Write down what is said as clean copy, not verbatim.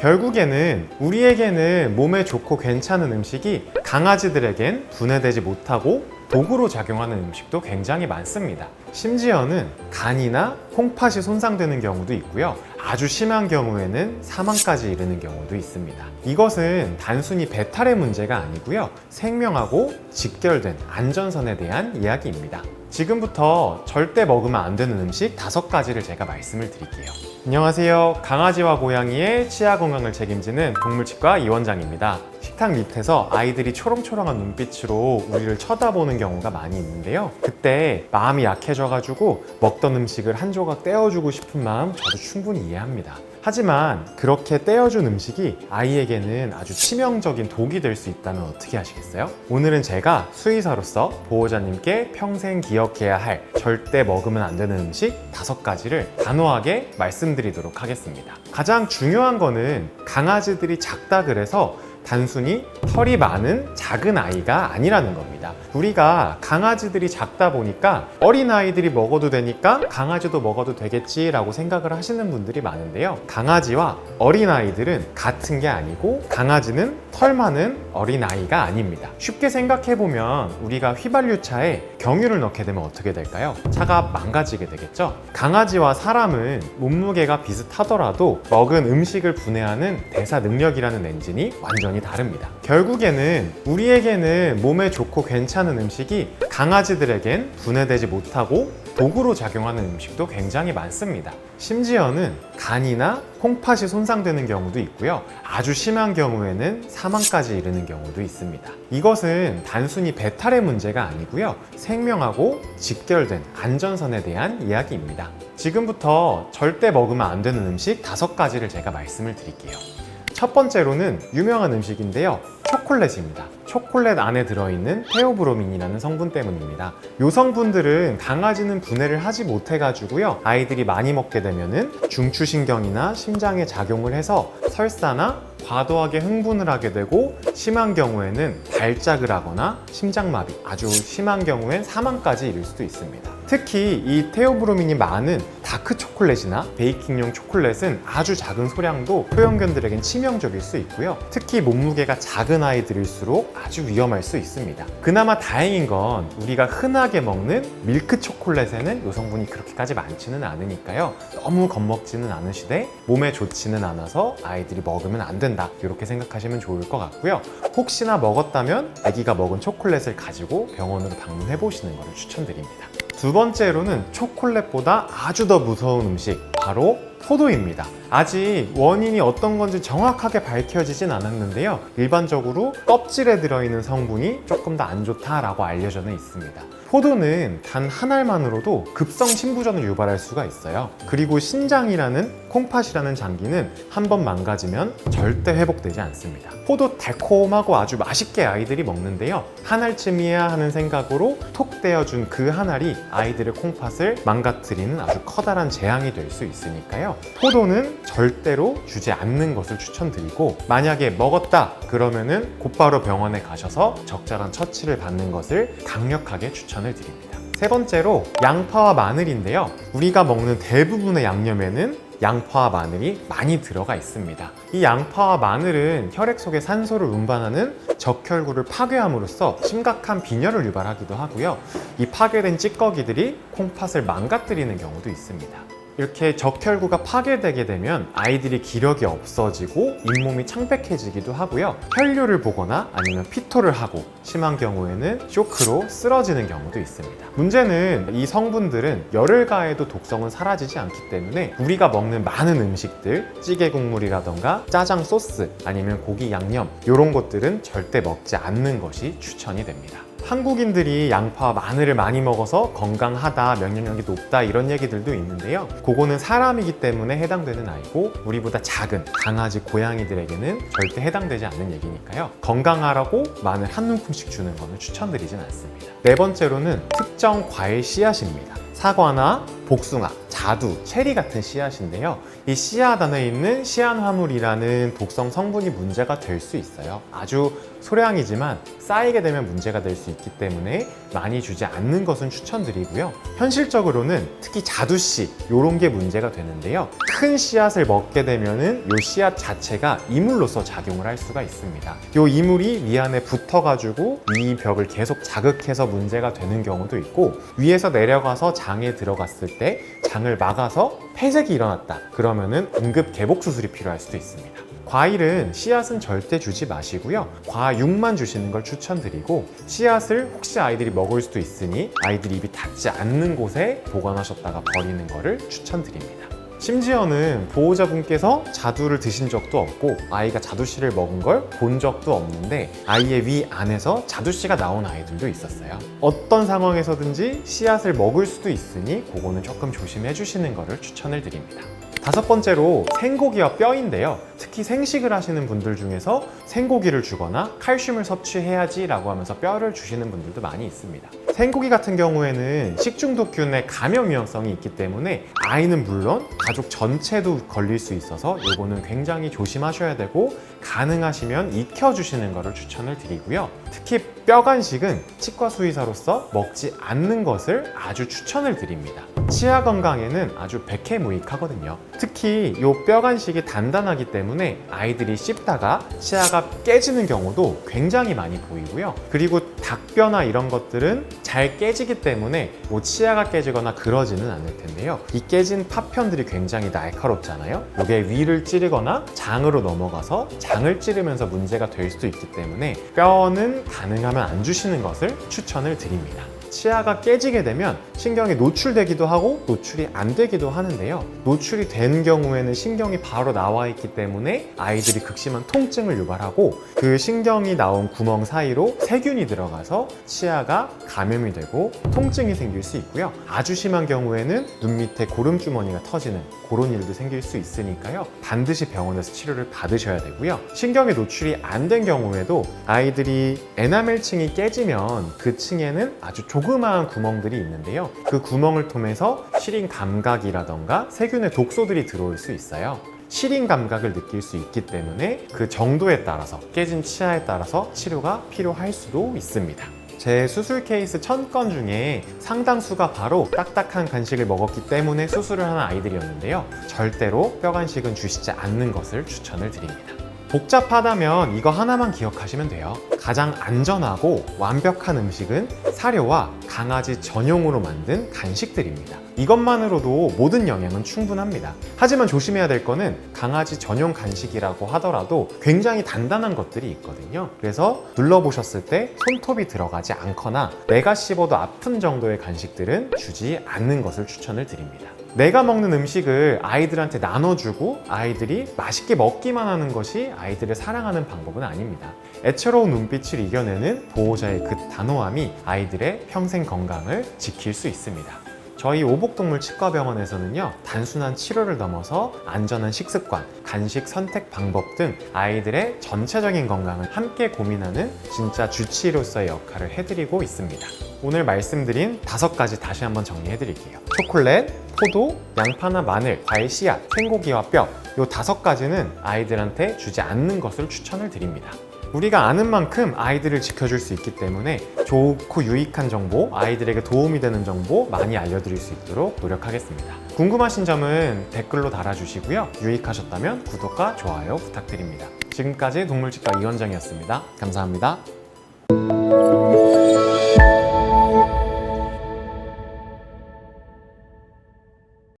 결국에는 우리에게는 몸에 좋고 괜찮은 음식이 강아지들에겐 분해되지 못하고 도구로 작용하는 음식도 굉장히 많습니다. 심지어는 간이나 콩팥이 손상되는 경우도 있고요. 아주 심한 경우에는 사망까지 이르는 경우도 있습니다. 이것은 단순히 배탈의 문제가 아니고요. 생명하고 직결된 안전선에 대한 이야기입니다. 지금부터 절대 먹으면 안 되는 음식 5가지를 제가 말씀을 드릴게요. 안녕하세요. 강아지와 고양이의 치아 건강을 책임지는 동물치과 이원장입니다. 식탁 밑에서 아이들이 초롱초롱한 눈빛으로 우리를 쳐다보는 경우가 많이 있는데요. 그때 마음이 약해져가지고 먹던 음식을 한 조각 떼어주고 싶은 마음 저도 충분히 이해합니다. 하지만 그렇게 떼어준 음식이 아이에게는 아주 치명적인 독이 될 수 있다면 어떻게 하시겠어요? 오늘은 제가 수의사로서 보호자님께 평생 기억해야 할 절대 먹으면 안 되는 음식 5가지를 단호하게 말씀드리도록 하겠습니다. 가장 중요한 거는 강아지들이 작다 그래서 단순히 털이 많은 작은 아이가 아니라는 겁니다. 우리가 강아지들이 작다 보니까 어린아이들이 먹어도 되니까 강아지도 먹어도 되겠지 라고 생각을 하시는 분들이 많은데요. 강아지와 어린아이들은 같은 게 아니고 강아지는 털 많은 어린아이가 아닙니다. 쉽게 생각해보면 우리가 휘발유차에 경유를 넣게 되면 어떻게 될까요? 차가 망가지게 되겠죠? 강아지와 사람은 몸무게가 비슷하더라도 먹은 음식을 분해하는 대사 능력이라는 엔진이 완전히 다릅니다. 결국에는 우리에게는 몸에 좋고 괜찮은 음식이 강아지들에겐 분해되지 못하고 도구로 작용하는 음식도 굉장히 많습니다. 심지어는 간이나 콩팥이 손상되는 경우도 있고요. 아주 심한 경우에는 사망까지 이르는 경우도 있습니다. 이것은 단순히 배탈의 문제가 아니고요. 생명하고 직결된 안전선에 대한 이야기입니다. 지금부터 절대 먹으면 안 되는 음식 5가지를 제가 말씀을 드릴게요. 첫 번째로는 유명한 음식인데요. 초콜릿입니다. 초콜릿 안에 들어있는 테오브로민이라는 성분 때문입니다. 이 성분들은 강아지는 분해를 하지 못해가지고요. 아이들이 많이 먹게 되면은 중추신경이나 심장에 작용을 해서 설사나 과도하게 흥분을 하게 되고 심한 경우에는 발작을 하거나 심장마비, 아주 심한 경우엔 사망까지 이를 수도 있습니다. 특히 이 테오브로민이 많은 다크 초콜릿이나 베이킹용 초콜릿은 아주 작은 소량도 소형견들에겐 치명적일 수 있고요. 특히 몸무게가 작은 아이들일수록 아주 위험할 수 있습니다. 그나마 다행인 건 우리가 흔하게 먹는 밀크 초콜릿에는 이 성분이 그렇게까지 많지는 않으니까요. 너무 겁먹지는 않으시되 몸에 좋지는 않아서 아이들이 먹으면 안 된다, 이렇게 생각하시면 좋을 것 같고요. 혹시나 먹었다면 아기가 먹은 초콜릿을 가지고 병원으로 방문해 보시는 것을 추천드립니다. 두 번째로는 초콜릿보다 아주 더 무서운 음식, 바로 포도입니다. 아직 원인이 어떤 건지 정확하게 밝혀지진 않았는데요. 일반적으로 껍질에 들어있는 성분이 조금 더 안 좋다라고 알려져 있습니다. 포도는 단 한 알만으로도 급성 신부전을 유발할 수가 있어요. 그리고 신장이라는 콩팥이라는 장기는 한번 망가지면 절대 회복되지 않습니다. 포도 달콤하고 아주 맛있게 아이들이 먹는데요. 한 알쯤이야 하는 생각으로 톡 떼어준 그 한 알이 아이들의 콩팥을 망가뜨리는 아주 커다란 재앙이 될 수 있으니까요. 포도는 절대로 주지 않는 것을 추천드리고, 만약에 먹었다 그러면은 곧바로 병원에 가셔서 적절한 처치를 받는 것을 강력하게 추천을 드립니다. 세 번째로 양파와 마늘인데요. 우리가 먹는 대부분의 양념에는 양파와 마늘이 많이 들어가 있습니다. 이 양파와 마늘은 혈액 속에 산소를 운반하는 적혈구를 파괴함으로써 심각한 빈혈을 유발하기도 하고요. 이 파괴된 찌꺼기들이 콩팥을 망가뜨리는 경우도 있습니다. 이렇게 적혈구가 파괴되게 되면 아이들이 기력이 없어지고 잇몸이 창백해지기도 하고요. 혈류를 보거나 아니면 피토를 하고 심한 경우에는 쇼크로 쓰러지는 경우도 있습니다. 문제는 이 성분들은 열을 가해도 독성은 사라지지 않기 때문에 우리가 먹는 많은 음식들, 찌개 국물이라던가 짜장 소스 아니면 고기 양념, 이런 것들은 절대 먹지 않는 것이 추천이 됩니다. 한국인들이 양파와 마늘을 많이 먹어서 건강하다, 면역력이 높다, 이런 얘기들도 있는데요. 그거는 사람이기 때문에 해당되는 아이고, 우리보다 작은 강아지, 고양이들에게는 절대 해당되지 않는 얘기니까요. 건강하라고 마늘 한 움큼씩 주는 거는 추천드리진 않습니다. 네 번째로는 특정 과일 씨앗입니다. 사과나 복숭아, 자두, 체리 같은 씨앗인데요. 이 씨앗 안에 있는 시안화물이라는 독성 성분이 문제가 될 수 있어요. 아주 소량이지만 쌓이게 되면 문제가 될 수 있기 때문에 많이 주지 않는 것은 추천드리고요. 현실적으로는 특히 자두씨 이런 게 문제가 되는데요. 큰 씨앗을 먹게 되면은 이 씨앗 자체가 이물로서 작용을 할 수가 있습니다. 이 이물이 위 안에 붙어가지고 위 벽을 계속 자극해서 문제가 되는 경우도 있고, 위에서 내려가서 장에 들어갔을 때 장을 막아서 폐색이 일어났다 그러면은 응급 개복 수술이 필요할 수도 있습니다. 과일은 씨앗은 절대 주지 마시고요. 과육만 주시는 걸 추천드리고, 씨앗을 혹시 아이들이 먹을 수도 있으니 아이들이 입이 닿지 않는 곳에 보관하셨다가 버리는 거를 추천드립니다. 심지어는 보호자분께서 자두를 드신 적도 없고 아이가 자두씨를 먹은 걸 본 적도 없는데 아이의 위 안에서 자두씨가 나온 아이들도 있었어요. 어떤 상황에서든지 씨앗을 먹을 수도 있으니 그거는 조금 조심해 주시는 거를 추천을 드립니다. 다섯 번째로 생고기와 뼈인데요. 특히 생식을 하시는 분들 중에서 생고기를 주거나 칼슘을 섭취해야지 라고 하면서 뼈를 주시는 분들도 많이 있습니다. 생고기 같은 경우에는 식중독균의 감염 위험성이 있기 때문에 아이는 물론 가족 전체도 걸릴 수 있어서 이거는 굉장히 조심하셔야 되고, 가능하시면 익혀주시는 것을 추천을 드리고요. 특히 뼈 간식은 치과 수의사로서 먹지 않는 것을 아주 추천을 드립니다. 치아 건강에는 아주 백해무익하거든요. 특히 이 뼈 간식이 단단하기 때문에 아이들이 씹다가 치아가 깨지는 경우도 굉장히 많이 보이고요. 그리고 닭뼈나 이런 것들은 잘 깨지기 때문에 뭐 치아가 깨지거나 그러지는 않을 텐데요. 이 깨진 파편들이 굉장히 날카롭잖아요. 이게 위를 찌르거나 장으로 넘어가서 장을 찌르면서 문제가 될 수도 있기 때문에 뼈는 가능하면 안 주시는 것을 추천을 드립니다. 치아가 깨지게 되면 신경이 노출되기도 하고 노출이 안 되기도 하는데요. 노출이 된 경우에는 신경이 바로 나와 있기 때문에 아이들이 극심한 통증을 유발하고, 그 신경이 나온 구멍 사이로 세균이 들어가서 치아가 감염이 되고 통증이 생길 수 있고요. 아주 심한 경우에는 눈 밑에 고름주머니가 터지는 그런 일도 생길 수 있으니까요. 반드시 병원에서 치료를 받으셔야 되고요. 신경이 노출이 안 된 경우에도 아이들이 에나멜층이 깨지면 그 층에는 아주 조그마한 구멍들이 있는데요. 그 구멍을 통해서 시린 감각이라던가 세균의 독소들이 들어올 수 있어요. 시린 감각을 느낄 수 있기 때문에 그 정도에 따라서, 깨진 치아에 따라서 치료가 필요할 수도 있습니다. 제 수술 케이스 1000건 중에 상당수가 바로 딱딱한 간식을 먹었기 때문에 수술을 하는 아이들이었는데요. 절대로 뼈 간식은 주시지 않는 것을 추천을 드립니다. 복잡하다면 이거 하나만 기억하시면 돼요. 가장 안전하고 완벽한 음식은 사료와 강아지 전용으로 만든 간식들입니다. 이것만으로도 모든 영양은 충분합니다. 하지만 조심해야 될 거는 강아지 전용 간식이라고 하더라도 굉장히 단단한 것들이 있거든요. 그래서 눌러보셨을 때 손톱이 들어가지 않거나 내가 씹어도 아픈 정도의 간식들은 주지 않는 것을 추천을 드립니다. 내가 먹는 음식을 아이들한테 나눠주고 아이들이 맛있게 먹기만 하는 것이 아이들을 사랑하는 방법은 아닙니다. 애처로운 눈빛을 이겨내는 보호자의 그 단호함이 아이들의 평생 건강을 지킬 수 있습니다. 저희 오복동물치과병원에서는요, 단순한 치료를 넘어서 안전한 식습관, 간식 선택 방법 등 아이들의 전체적인 건강을 함께 고민하는 진짜 주치의로서의 역할을 해드리고 있습니다. 오늘 말씀드린 5가지 다시 한번 정리해드릴게요. 초콜릿, 포도, 양파나 마늘, 과일 씨앗, 생고기와 뼈, 이 5가지는 아이들한테 주지 않는 것을 추천을 드립니다. 우리가 아는 만큼 아이들을 지켜줄 수 있기 때문에 좋고 유익한 정보, 아이들에게 도움이 되는 정보 많이 알려드릴 수 있도록 노력하겠습니다. 궁금하신 점은 댓글로 달아주시고요. 유익하셨다면 구독과 좋아요 부탁드립니다. 지금까지 동물치과 이원정이었습니다. 감사합니다.